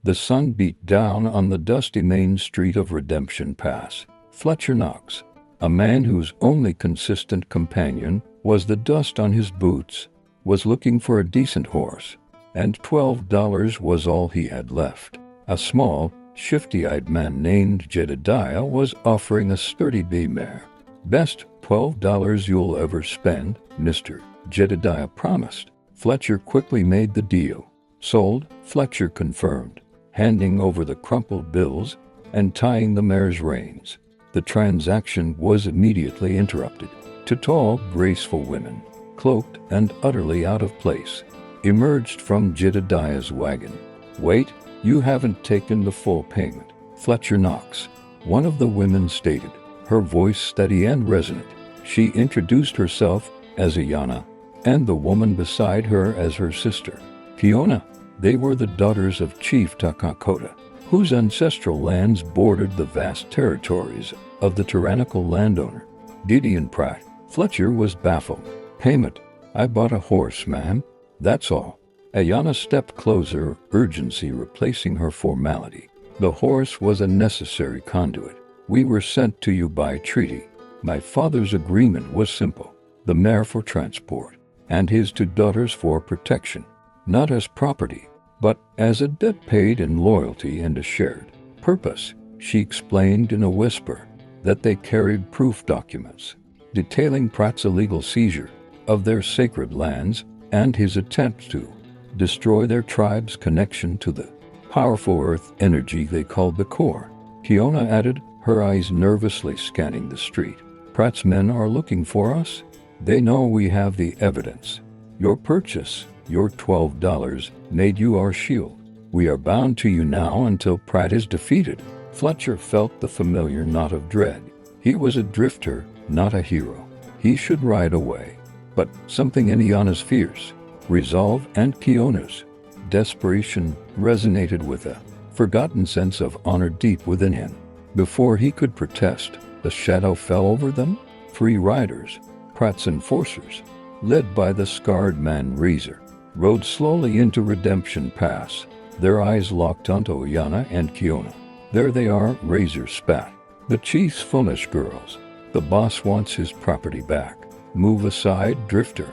The sun beat down on the dusty main street of Redemption Pass. Fletcher Knox, a man whose only consistent companion was the dust on his boots, was looking for a decent horse, and $12 was all he had left. A small, shifty-eyed man named Jedediah was offering a sturdy bay mare. "Best $12 you'll ever spend, Mr. Jedediah promised. Fletcher quickly made the deal. "Sold," Fletcher confirmed, handing over the crumpled bills and tying the mare's reins. The transaction was immediately interrupted. Two tall, graceful women, cloaked and utterly out of place, emerged from Jedediah's wagon. "Wait, you haven't taken the full payment," Fletcher Knox, one of the women stated, her voice steady and resonant. She introduced herself as Ayana, and the woman beside her as her sister, Fiona. They were the daughters of Chief Takakota, whose ancestral lands bordered the vast territories of the tyrannical landowner, Gideon Pratt. Fletcher was baffled. "Payment? I bought a horse, ma'am. That's all." Ayana stepped closer, urgency replacing her formality. "The horse was a necessary conduit. We were sent to you by treaty. My father's agreement was simple: the mare for transport, and his two daughters for protection. Not as property, but as a debt paid in loyalty and a shared purpose." She explained in a whisper that they carried proof documents detailing Pratt's illegal seizure of their sacred lands and his attempt to destroy their tribe's connection to the powerful earth energy they called the core. Fiona added, her eyes nervously scanning the street. "Pratt's men are looking for us. They know we have the evidence. Your purchase, your $12, made you our shield. We are bound to you now until Pratt is defeated." Fletcher felt the familiar knot of dread. He was a drifter, not a hero. He should ride away. But something in Ayana's fierce resolve and Fiona's desperation resonated with a forgotten sense of honor deep within him. Before he could protest, the shadow fell over them. 3 riders, Pratt's enforcers, led by the scarred man Razor, rode slowly into Redemption Pass, their eyes locked onto Ayana and Fiona. "There they are," Razor spat. "The chief's foolish girls. The boss wants his property back. Move aside, drifter.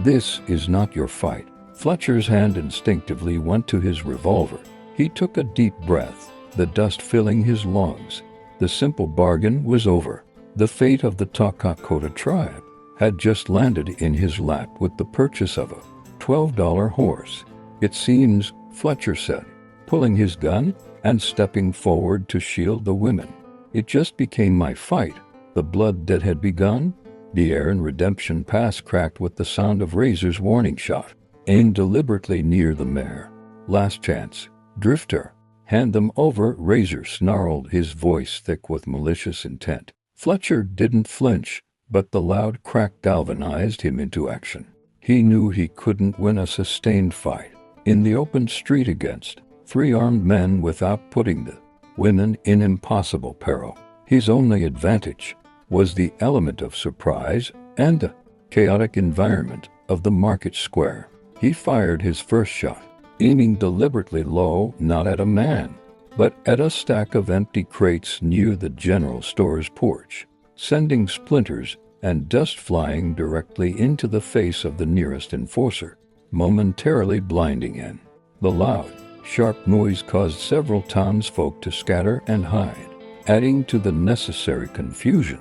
This is not your fight." Fletcher's hand instinctively went to his revolver. He took a deep breath, the dust filling his lungs. The simple bargain was over. The fate of the Takakota tribe had just landed in his lap with the purchase of a $12 horse. "It seems," Fletcher said, pulling his gun and stepping forward to shield the women. "It just became my fight. The blood that had begun." The air in Redemption Pass cracked with the sound of Razor's warning shot, aimed deliberately near the mare. "Last chance, drifter. Hand them over," Razor snarled, his voice thick with malicious intent. Fletcher didn't flinch, but the loud crack galvanized him into action. He knew he couldn't win a sustained fight in the open street against 3 armed men without putting the women in impossible peril. His only advantage was the element of surprise and the chaotic environment of the market square. He fired his first shot, aiming deliberately low, not at a man, but at a stack of empty crates near the general store's porch, sending splinters and dust flying directly into the face of the nearest enforcer, momentarily blinding him. The loud, sharp noise caused several townsfolk to scatter and hide, adding to the necessary confusion.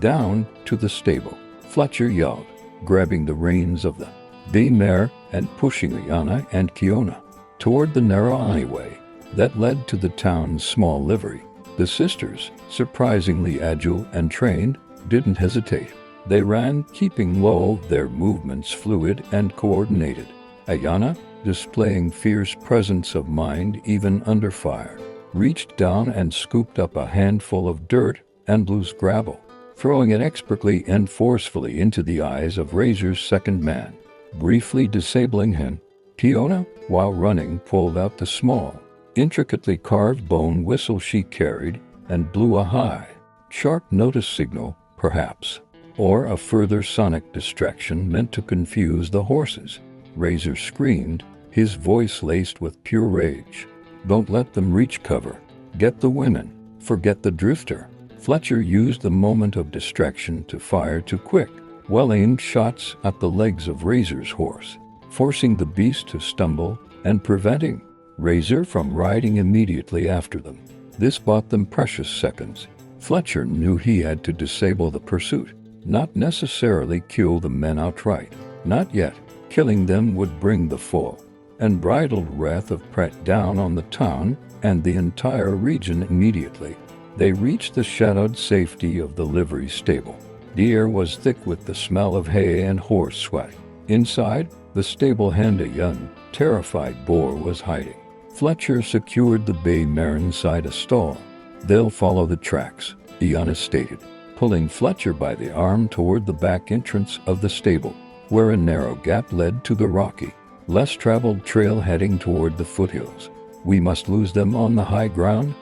"Down to the stable," Fletcher yelled, grabbing the reins of the bay mare and pushing Ayana and Fiona toward the narrow alleyway that led to the town's small livery. The sisters, surprisingly agile and trained, didn't hesitate. They ran, keeping low, their movements fluid and coordinated. Ayana, displaying fierce presence of mind even under fire, reached down and scooped up a handful of dirt and loose gravel, throwing it expertly and forcefully into the eyes of Razor's second man, briefly disabling him. Fiona, while running, pulled out the small, intricately carved bone whistle she carried and blew a high, sharp notice signal, perhaps, or a further sonic distraction meant to confuse the horses. Razor screamed, his voice laced with pure rage. Don't let them reach cover. Get the women. Forget the drifter. Fletcher used the moment of distraction to fire two quick, well-aimed shots at the legs of Razor's horse, forcing the beast to stumble and preventing Razor from riding immediately after them. This bought them precious seconds. Fletcher knew he had to disable the pursuit, not necessarily kill the men outright. Not yet. Killing them would bring the full and bridled wrath of Pratt down on the town and the entire region immediately. They reached the shadowed safety of the livery stable. The air was thick with the smell of hay and horse sweat. Inside, the stable hand a young, terrified boar was hiding. Fletcher secured the bay mare inside a stall. They'll follow the tracks, Iana stated, pulling Fletcher by the arm toward the back entrance of the stable, where a narrow gap led to the rocky, less traveled trail heading toward the foothills. We must lose them on the high ground.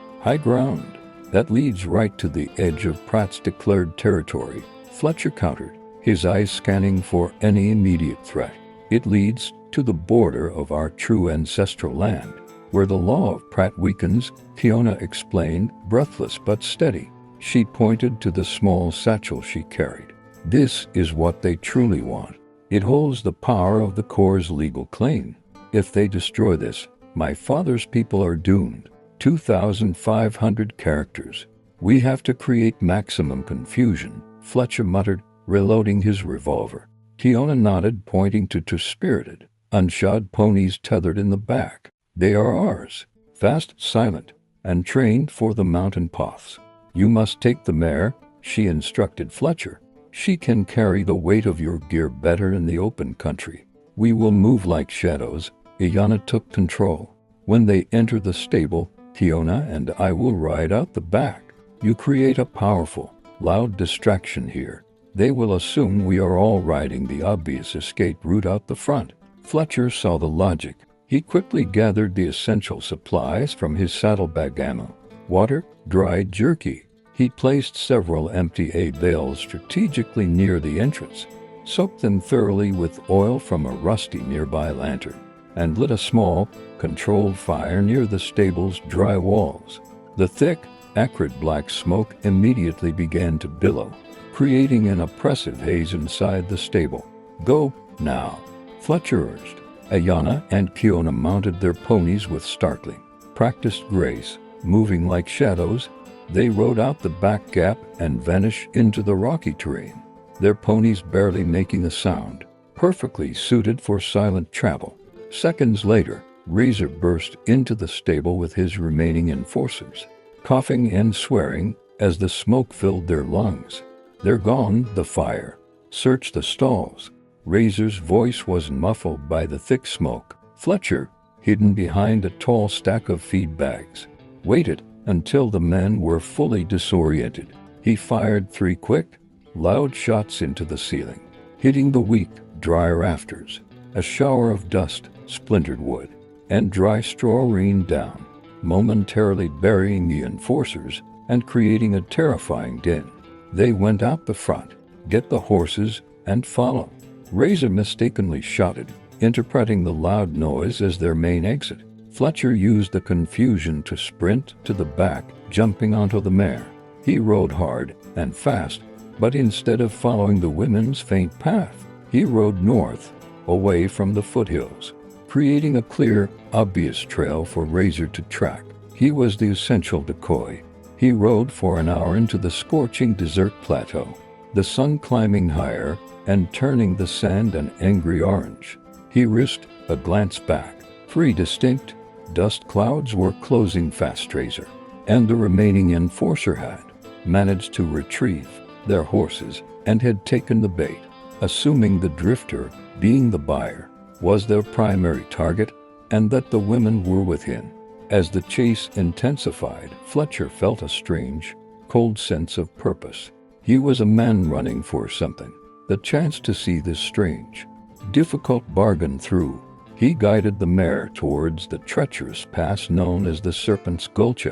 That leads right to the edge of Pratt's declared territory, Fletcher countered, his eyes scanning for any immediate threat. It leads to the border of our true ancestral land, where the law of Pratt weakens, Fiona explained, breathless but steady. She pointed to the small satchel she carried. This is what they truly want. It holds the power of the Corps' legal claim. If they destroy this, my father's people are doomed. 2,500 characters. We have to create maximum confusion, Fletcher muttered, reloading his revolver. Fiona nodded, pointing to two spirited, unshod ponies tethered in the back. They are ours, fast, silent, and trained for the mountain paths. You must take the mare, she instructed Fletcher. She can carry the weight of your gear better in the open country. We will move like shadows. Iana took control. When they enter the stable, Fiona and I will ride out the back. You create a powerful, loud distraction here. They will assume we are all riding the obvious escape route out the front. Fletcher saw the logic. He quickly gathered the essential supplies from his saddlebag: ammo, water, dried jerky. He placed several empty hay bales strategically near the entrance, soaked them thoroughly with oil from a rusty nearby lantern, and lit a small, controlled fire near the stable's dry walls. The thick, acrid black smoke immediately began to billow, creating an oppressive haze inside the stable. Go, now, Fletcher urged. Iana and Fiona mounted their ponies with startling, practiced grace. Moving like shadows, they rode out the back gap and vanished into the rocky terrain, their ponies barely making a sound, perfectly suited for silent travel. Seconds later, Razor burst into the stable with his remaining enforcers, coughing and swearing as the smoke filled their lungs. They're gone, the fire. Search the stalls. Razor's voice was muffled by the thick smoke. Fletcher, hidden behind a tall stack of feed bags, waited until the men were fully disoriented. He fired 3 quick, loud shots into the ceiling, hitting the weak, dry rafters. A shower of dust, splintered wood, and dry straw rained down, momentarily burying the enforcers and creating a terrifying din. They went out the front. Get the horses and follow. Razor mistakenly shouted, interpreting the loud noise as their main exit. Fletcher used the confusion to sprint to the back, jumping onto the mare. He rode hard and fast, but instead of following the women's faint path, he rode north, away from the foothills, creating a clear, obvious trail for Razor to track. He was the essential decoy. He rode for an hour into the scorching desert plateau, the sun climbing higher and turning the sand an angry orange. He risked a glance back. 3 distinct dust clouds were closing fast. Razor and the remaining enforcer had managed to retrieve their horses and had taken the bait, assuming the drifter, being the buyer, was their primary target and that the women were within. As the chase intensified, Fletcher felt a strange, cold sense of purpose. He was a man running for something, the chance to see this strange, difficult bargain through. He guided the mare towards the treacherous pass known as the Serpent's Gulch,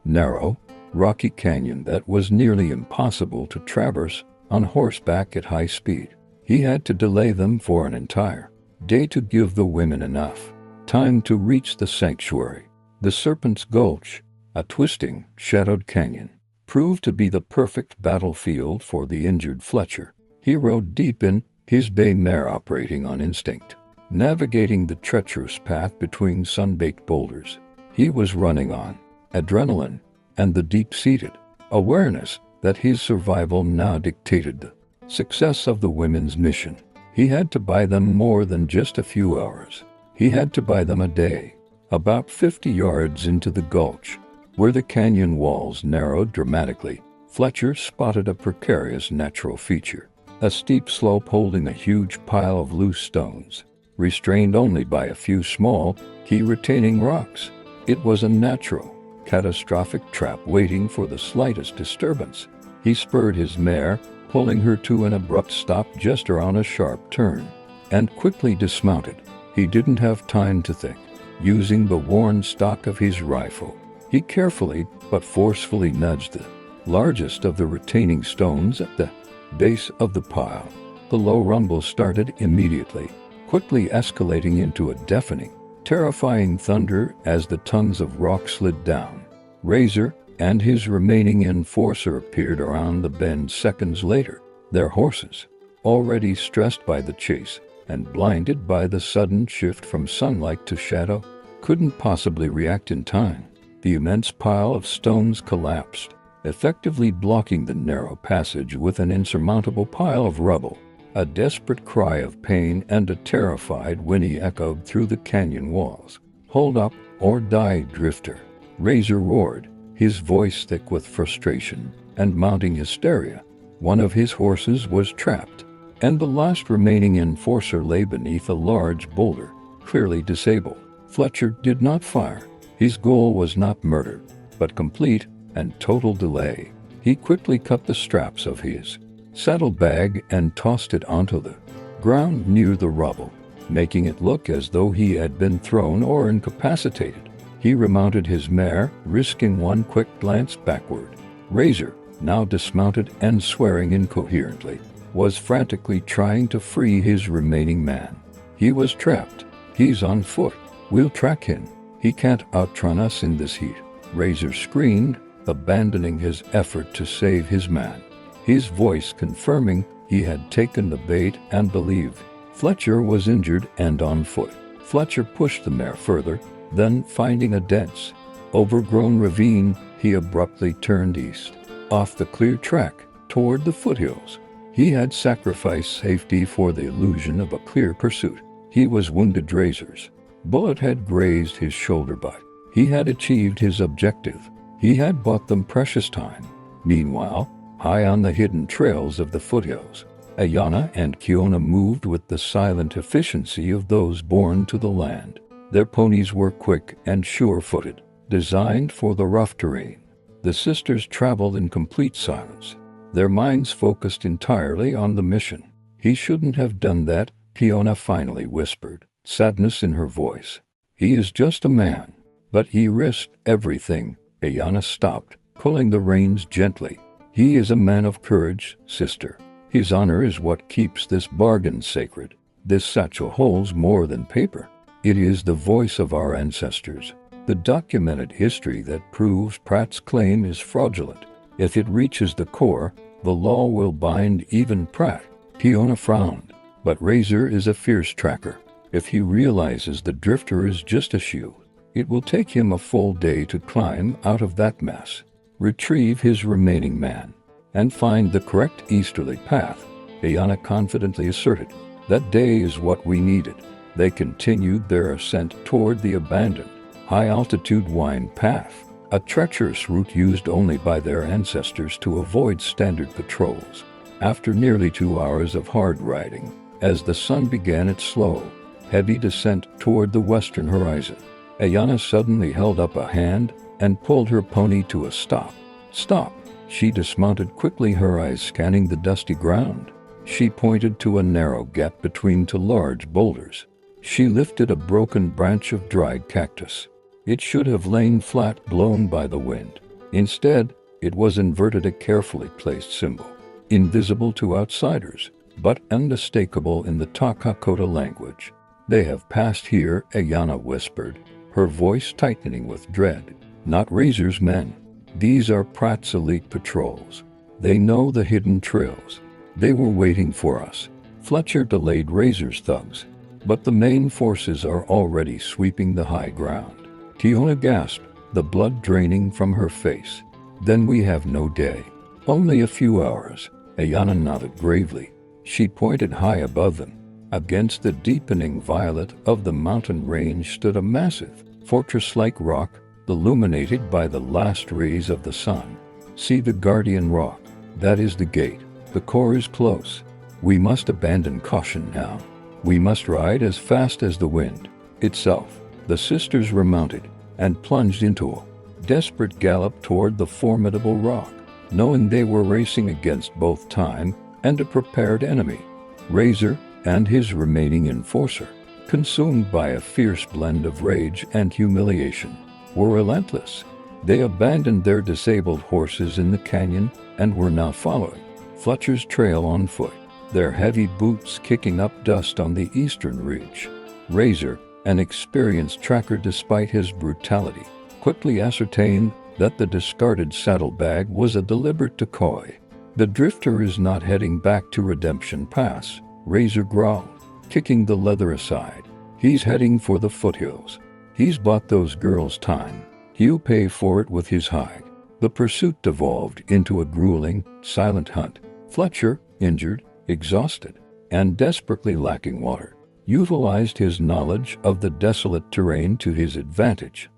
narrow, rocky canyon that was nearly impossible to traverse on horseback at high speed. He had to delay them for an entire day to give the women enough time to reach the sanctuary. The Serpent's Gulch, a twisting, shadowed canyon, proved to be the perfect battlefield for the injured Fletcher. He rode deep in, his bay mare operating on instinct, navigating the treacherous path between sun-baked boulders. He was running on adrenaline and the deep-seated awareness that his survival now dictated the success of the women's mission. He had to buy them more than just a few hours. He had to buy them a day. About 50 yards into the gulch, where the canyon walls narrowed dramatically, Fletcher spotted a precarious natural feature, a steep slope holding a huge pile of loose stones, restrained only by a few small, key-retaining rocks. It was a natural, catastrophic trap waiting for the slightest disturbance. He spurred his mare, pulling her to an abrupt stop just around a sharp turn, and quickly dismounted. He didn't have time to think. Using the worn stock of his rifle, he carefully but forcefully nudged the largest of the retaining stones at the base of the pile. The low rumble started immediately, quickly escalating into a deafening, terrifying thunder as the tons of rock slid down. Razor and his remaining enforcer appeared around the bend seconds later, their horses, already stressed by the chase and blinded by the sudden shift from sunlight to shadow, couldn't possibly react in time. The immense pile of stones collapsed, effectively blocking the narrow passage with an insurmountable pile of rubble. A desperate cry of pain and a terrified whinny echoed through the canyon walls. "Hold up, or die, Drifter!" Razor roared, his voice thick with frustration and mounting hysteria. One of his horses was trapped, and the last remaining enforcer lay beneath a large boulder, clearly disabled. Fletcher did not fire. His goal was not murder, but complete and total delay. He quickly cut the straps of his saddlebag and tossed it onto the ground near the rubble, making it look as though he had been thrown or incapacitated. He remounted his mare, risking one quick glance backward. Razor, now dismounted and swearing incoherently, was frantically trying to free his remaining man. "He was trapped. He's on foot. We'll track him. He can't outrun us in this heat," Razor screamed, abandoning his effort to save his man, his voice confirming he had taken the bait and believed Fletcher was injured and on foot. Fletcher pushed the mare further, then finding a dense, overgrown ravine, he abruptly turned east, off the clear track, toward the foothills. He had sacrificed safety for the illusion of a clear pursuit. He was wounded. Razor's bullet had grazed his shoulder, but he had achieved his objective. He had bought them precious time. Meanwhile, high on the hidden trails of the foothills, Ayanna and Kiona moved with the silent efficiency of those born to the land. Their ponies were quick and sure-footed, designed for the rough terrain. The sisters traveled in complete silence, their minds focused entirely on the mission. "He shouldn't have done that," Kiona finally whispered, sadness in her voice. "He is just a man." "But he risked everything." Ayanna stopped, pulling the reins gently. "He is a man of courage, sister. His honor is what keeps this bargain sacred. This satchel holds more than paper. It is the voice of our ancestors, the documented history that proves Pratt's claim is fraudulent. If it reaches the core, the law will bind even Pratt." Kiona frowned. "But Razor is a fierce tracker. If he realizes the Drifter is just a shoe, it will take him a full day to climb out of that mess, retrieve his remaining man, and find the correct easterly path," Ayanna confidently asserted. "That day is what we needed." They continued their ascent toward the abandoned, high-altitude wine path, a treacherous route used only by their ancestors to avoid standard patrols. After nearly 2 hours of hard riding, as the sun began its slow, heavy descent toward the western horizon, Ayanna suddenly held up a hand and pulled her pony to a stop. "Stop!" She dismounted quickly, her eyes scanning the dusty ground. She pointed to a narrow gap between two large boulders. She lifted a broken branch of dried cactus. It should have lain flat, blown by the wind. Instead, it was inverted, a carefully placed symbol, invisible to outsiders, but unmistakable in the Takakota language. "They have passed here," Ayanna whispered, her voice tightening with dread. Not Razor's men. These are Pratt's elite patrols. They know the hidden trails. They were waiting for us. Fletcher delayed Razor's thugs, but the main forces are already sweeping the high ground. Kiona gasped, the blood draining from her face. Then we have no day. Only a few hours. Ayana nodded gravely. She pointed high above them. Against the deepening violet of the mountain range stood a massive, fortress-like rock, illuminated by the last rays of the sun. See the guardian rock. That is the gate. The core is close. We must abandon caution now. We must ride as fast as the wind itself. The sisters remounted and plunged into a desperate gallop toward the formidable rock, knowing they were racing against both time and a prepared enemy. Razor and his remaining enforcer, consumed by a fierce blend of rage and humiliation, were relentless. They abandoned their disabled horses in the canyon and were now following Fletcher's trail on foot, their heavy boots kicking up dust on the eastern ridge. Razor, an experienced tracker despite his brutality, quickly ascertained that the discarded saddlebag was a deliberate decoy. The drifter is not heading back to Redemption Pass, Razor growled, kicking the leather aside. He's heading for the foothills. He's bought those girls time. He'll pay for it with his hide. The pursuit devolved into a grueling, silent hunt. Fletcher, injured, exhausted, and desperately lacking water, utilized his knowledge of the desolate terrain to his advantage,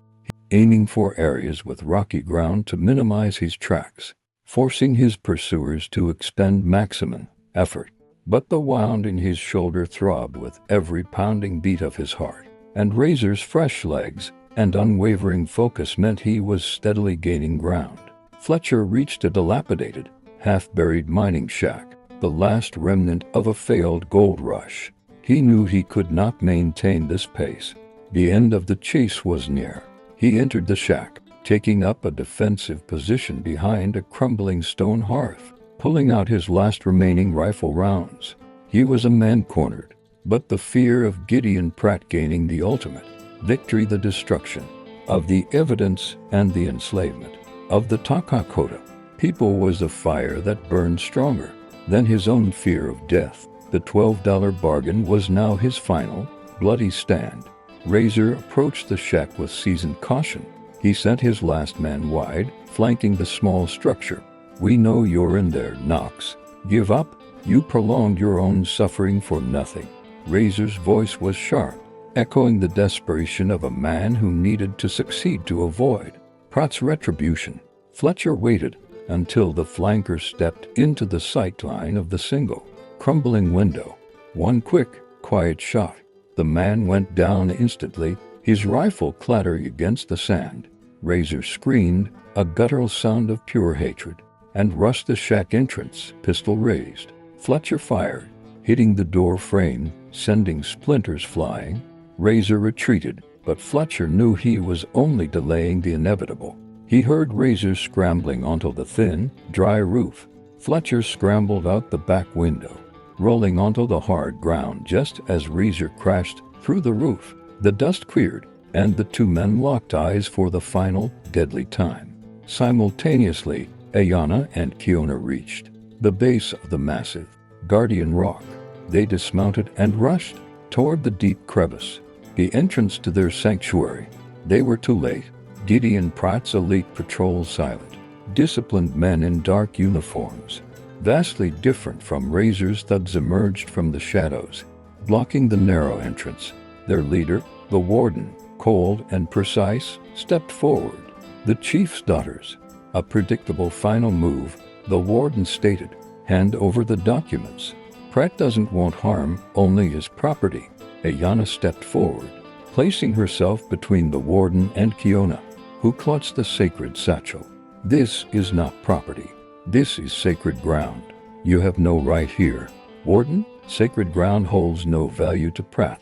aiming for areas with rocky ground to minimize his tracks, forcing his pursuers to expend maximum effort. But the wound in his shoulder throbbed with every pounding beat of his heart, and Razor's fresh legs and unwavering focus meant he was steadily gaining ground. Fletcher reached a dilapidated, half-buried mining shack, the last remnant of a failed gold rush. He knew he could not maintain this pace. The end of the chase was near. He entered the shack, taking up a defensive position behind a crumbling stone hearth, pulling out his last remaining rifle rounds. He was a man cornered, but the fear of Gideon Pratt gaining the ultimate victory, the destruction of the evidence and the enslavement of the Takakota people was a fire that burned stronger than his own fear of death. The $12 bargain was now his final, bloody stand. Razor approached the shack with seasoned caution. He sent his last man wide, flanking the small structure. We know you're in there, Knox. Give up. You prolonged your own suffering for nothing. Razor's voice was sharp, echoing the desperation of a man who needed to succeed to avoid Pratt's retribution. Fletcher waited until the flanker stepped into the sightline of the single, crumbling window. One quick, quiet shot. The man went down instantly, his rifle clattering against the sand. Razor screamed, a guttural sound of pure hatred, and rushed the shack entrance, pistol raised. Fletcher fired, hitting the door frame, sending splinters flying. Razor retreated, but Fletcher knew he was only delaying the inevitable. He heard Razor scrambling onto the thin, dry roof. Fletcher scrambled out the back window, rolling onto the hard ground just as Razor crashed through the roof. The dust cleared, and the two men locked eyes for the final, deadly time. Simultaneously, Ayana and Kiona reached the base of the massive Guardian Rock. They dismounted and rushed toward the deep crevice, the entrance to their sanctuary. They were too late. Gideon Pratt's elite patrol silent, disciplined men in dark uniforms, vastly different from Razor's thugs, emerged from the shadows, blocking the narrow entrance. Their leader, the warden, cold and precise, stepped forward. The chief's daughters. A predictable final move, the warden stated. Hand over the documents. Pratt doesn't want harm, only his property. Ayana stepped forward, placing herself between the warden and Kiona, who clutched the sacred satchel. This is not property. This is sacred ground. You have no right here. Warden, sacred ground holds no value to Pratt.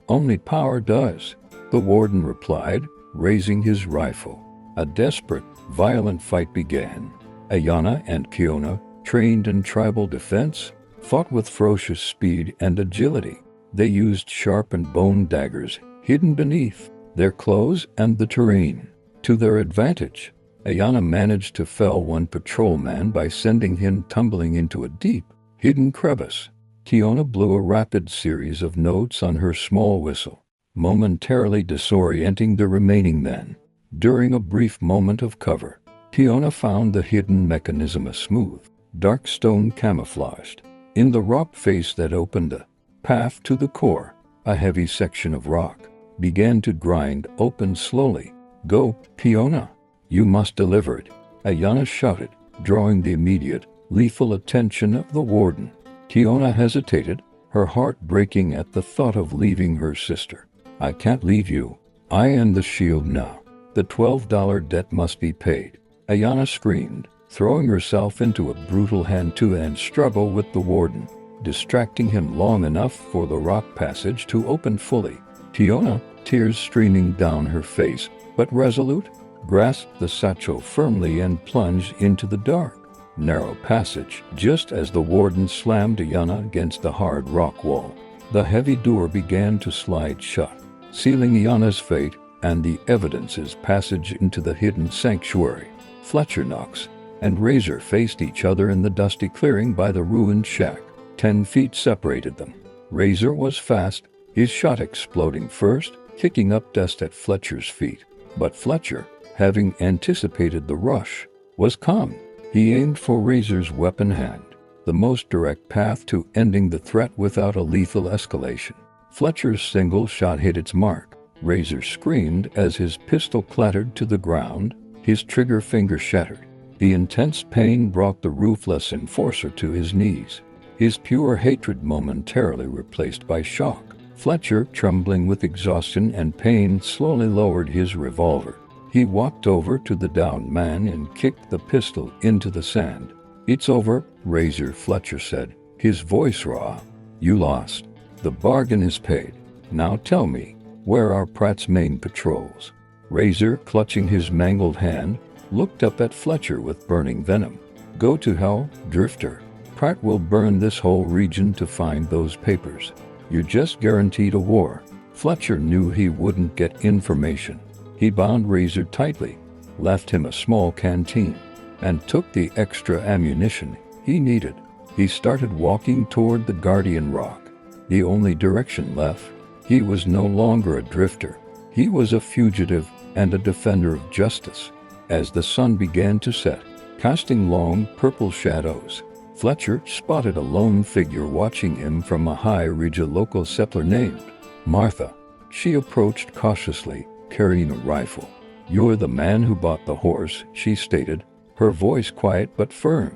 Only power does, the warden replied, raising his rifle. A desperate, violent fight began. Ayana and Kiona, trained in tribal defense, fought with ferocious speed and agility. They used sharpened bone daggers hidden beneath their clothes and the terrain. To their advantage, Ayana managed to fell one patrolman by sending him tumbling into a deep, hidden crevice. Tiona blew a rapid series of notes on her small whistle, momentarily disorienting the remaining men. During a brief moment of cover, Tiona found the hidden mechanism, a smooth, dark stone camouflaged in the rock face that opened a path to the core. A heavy section of rock began to grind open slowly. "Go, Tiona! You must deliver it," Ayana shouted, drawing the immediate, lethal attention of the warden. Tiona hesitated, her heart breaking at the thought of leaving her sister. "I can't leave you. I am the shield now. The $12 debt must be paid," Ayana screamed, throwing herself into a brutal hand-to-hand struggle with the warden, distracting him long enough for the rock passage to open fully. Tiona, tears streaming down her face, but resolute, grasped the satchel firmly and plunged into the dark, narrow passage. Just as the warden slammed Ayana against the hard rock wall, the heavy door began to slide shut, sealing Ayana's fate and the evidence's passage into the hidden sanctuary. Fletcher Knox and Razor faced each other in the dusty clearing by the ruined shack. 10 feet separated them. Razor was fast, his shot exploding first, kicking up dust at Fletcher's feet. But Fletcher, having anticipated the rush, was calm. He aimed for Razor's weapon hand, the most direct path to ending the threat without a lethal escalation. Fletcher's single shot hit its mark. Razor screamed as his pistol clattered to the ground, his trigger finger shattered. The intense pain brought the ruthless enforcer to his knees, his pure hatred momentarily replaced by shock. Fletcher, trembling with exhaustion and pain, slowly lowered his revolver. He walked over to the downed man and kicked the pistol into the sand. "It's over, Razor," Fletcher said, his voice raw. "You lost. The bargain is paid. Now tell me, where are Pratt's main patrols?" Razor, clutching his mangled hand, looked up at Fletcher with burning venom. "Go to hell, Drifter. Pratt will burn this whole region to find those papers. You just guaranteed a war." Fletcher knew he wouldn't get information. He bound Razor tightly, left him a small canteen, and took the extra ammunition he needed. He started walking toward the Guardian Rock, the only direction left. He was no longer a drifter. He was a fugitive and a defender of justice. As the sun began to set, casting long purple shadows, Fletcher spotted a lone figure watching him from a high ridge, a local settler named Martha. She approached cautiously, carrying a rifle. "You're the man who bought the horse," she stated, her voice quiet but firm.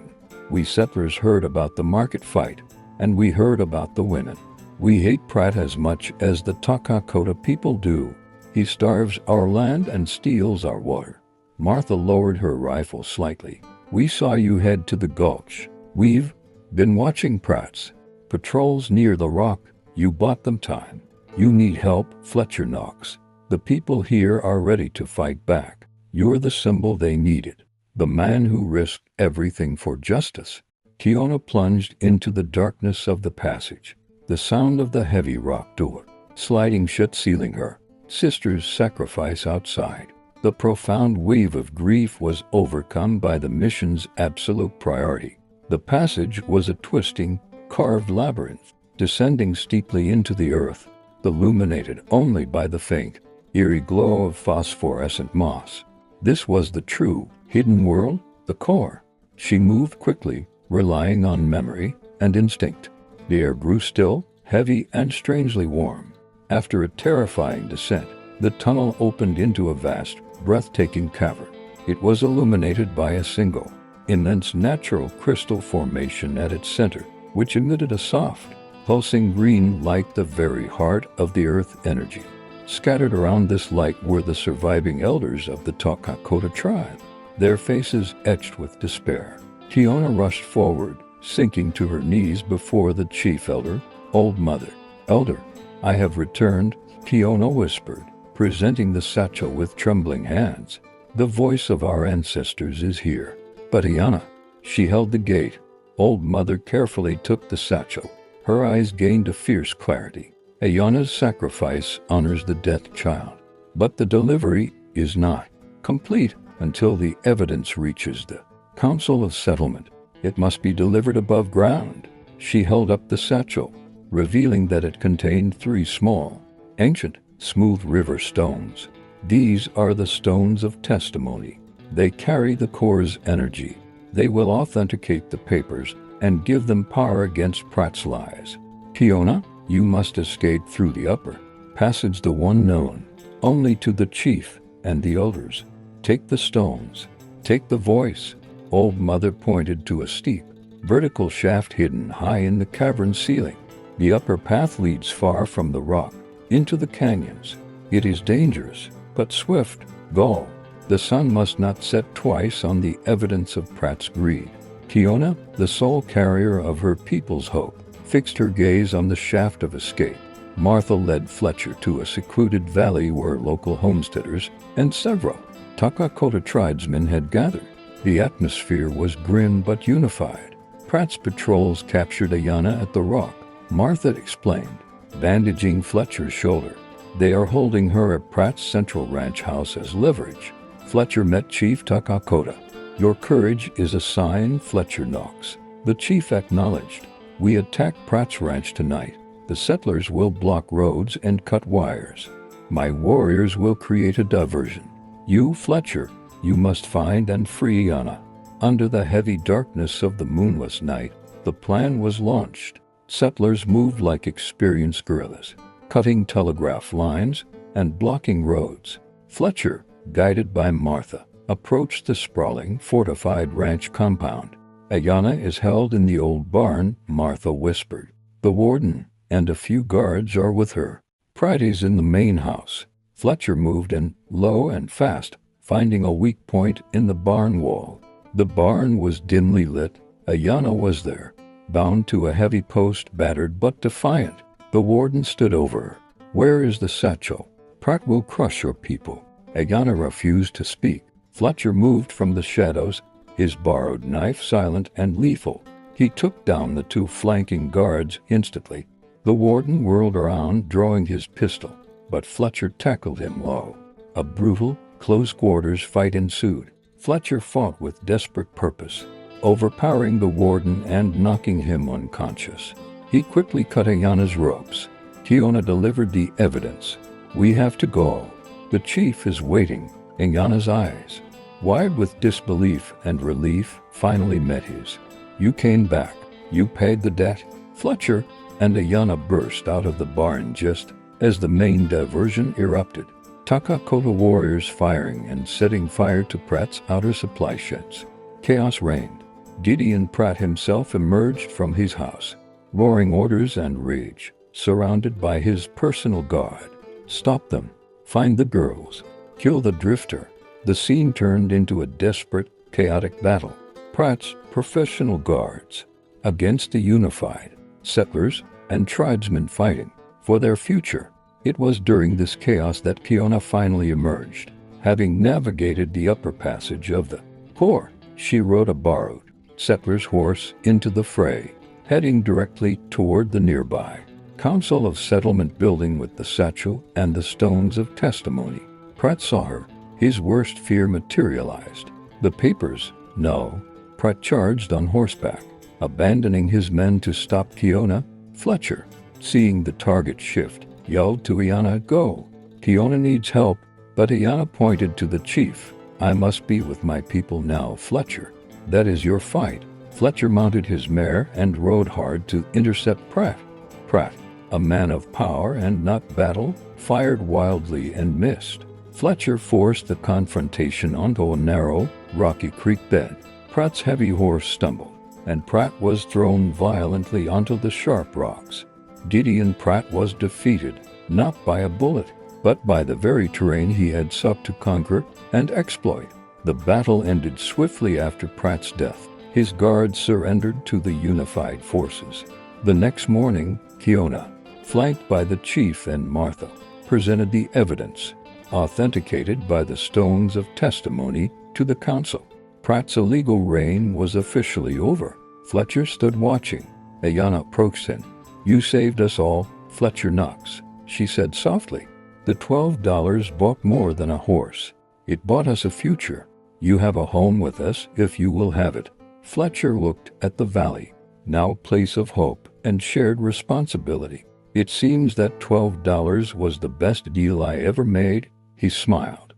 "We settlers heard about the market fight, and we heard about the women. We hate Pratt as much as the Takakota people do. He starves our land and steals our water." Martha lowered her rifle slightly. "We saw you head to the gulch. We've been watching Pratt's patrols near the rock. You bought them time. You need help, Fletcher Knox. The people here are ready to fight back. You're the symbol they needed, the man who risked everything for justice." Tiona plunged into the darkness of the passage, the sound of the heavy rock door sliding shut, sealing her sister's sacrifice outside. The profound wave of grief was overcome by the mission's absolute priority. The passage was a twisting, carved labyrinth, descending steeply into the earth, illuminated only by the faint, eerie glow of phosphorescent moss. This was the true, hidden world, the core. She moved quickly, relying on memory and instinct. The air grew still, heavy and strangely warm. After a terrifying descent, the tunnel opened into a vast, breathtaking cavern. It was illuminated by a single, immense natural crystal formation at its center, which emitted a soft, pulsing green light, the very heart of the earth energy. Scattered around this light were the surviving elders of the Takakota tribe, their faces etched with despair. Tiona rushed forward, sinking to her knees before the chief elder. "Old Mother, Elder, I have returned," Tiona whispered, presenting the satchel with trembling hands. "The voice of our ancestors is here." "But Ayana," she held the gate. Old Mother carefully took the satchel. Her eyes gained a fierce clarity. "Ayana's sacrifice honors the death child. But the delivery is not complete until the evidence reaches the Council of Settlement. It must be delivered above ground. She held up the satchel, revealing that it contained 3 small, ancient, smooth river stones. These are the stones of testimony. They carry the core's energy. They will authenticate the papers and give them power against Pratt's lies. Kiona, you must escape through the upper passage, the one known only to the chief and the elders. Take the stones. Take the voice. Old Mother pointed to a steep, vertical shaft hidden high in the cavern ceiling. The upper path leads far from the rock into the canyons. It is dangerous, but swift. Go. The sun must not set twice on the evidence of Pratt's greed. Kiona, the sole carrier of her people's hope, fixed her gaze on the shaft of escape. Martha led Fletcher to a secluded valley where local homesteaders and several Takakota tribesmen had gathered. The atmosphere was grim but unified. Pratt's patrols captured Ayana at the rock, Martha explained, bandaging Fletcher's shoulder. They are holding her at Pratt's central ranch house as leverage. Fletcher met Chief Takakota. Your courage is a sign, Fletcher Knox. The chief acknowledged. We attack Pratt's ranch tonight. The settlers will block roads and cut wires. My warriors will create a diversion. You, Fletcher, you must find and free Ayana. Under the heavy darkness of the moonless night, the plan was launched. Settlers moved like experienced guerrillas, cutting telegraph lines and blocking roads. Fletcher, guided by Martha, approached the sprawling, fortified ranch compound. Ayana is held in the old barn, Martha whispered. The warden and a few guards are with her. Pratt is in the main house. Fletcher moved in, low and fast, finding a weak point in the barn wall. The barn was dimly lit. Ayana was there, bound to a heavy post, battered but defiant. The warden stood over her. Where is the satchel? Pratt will crush your people. Ayana refused to speak. Fletcher moved from the shadows, his borrowed knife silent and lethal. He took down the 2 flanking guards instantly. The warden whirled around, drawing his pistol, but Fletcher tackled him low. A brutal, close-quarters fight ensued. Fletcher fought with desperate purpose, overpowering the warden and knocking him unconscious. He quickly cut Ayana's ropes. Kiona delivered the evidence. We have to go. The chief is waiting. Ayana's eyes, wide with disbelief and relief, finally met his. You came back. You paid the debt. Fletcher and Ayana burst out of the barn just as the main diversion erupted. Takakota warriors firing and setting fire to Pratt's outer supply sheds. Chaos reigned. Gideon Pratt himself emerged from his house, roaring orders and rage, surrounded by his personal guard. Stop them. Find the girls. Kill the drifter. The scene turned into a desperate, chaotic battle. Pratt's professional guards against the unified settlers and tribesmen fighting for their future. It was during this chaos that Kiona finally emerged. Having navigated the upper passage of the core, she rode a borrowed settler's horse into the fray, heading directly toward the nearby Council of Settlement building with the satchel and the stones of testimony. Pratt saw her. His worst fear materialized. The papers? No. Pratt charged on horseback, abandoning his men to stop Kiona. Fletcher, seeing the target shift, yelled to Ayana, go. Kiona needs help, but Ayana pointed to the chief. I must be with my people now, Fletcher. That is your fight. Fletcher mounted his mare and rode hard to intercept Pratt. Pratt, a man of power and not battle, fired wildly and missed. Fletcher forced the confrontation onto a narrow, rocky creek bed. Pratt's heavy horse stumbled, and Pratt was thrown violently onto the sharp rocks. Gideon Pratt was defeated, not by a bullet, but by the very terrain he had sought to conquer and exploit. The battle ended swiftly after Pratt's death. His guards surrendered to the unified forces. The next morning, Kiona, flanked by the chief and Martha, presented the evidence, authenticated by the stones of testimony, to the council. Pratt's illegal reign was officially over. Fletcher stood watching. Ayana approached him. You saved us all, Fletcher Knox, she said softly. The $12 bought more than a horse. It bought us a future. You have a home with us if you will have it. Fletcher looked at the valley, now a place of hope and shared responsibility. It seems that $12 was the best deal I ever made. He smiled.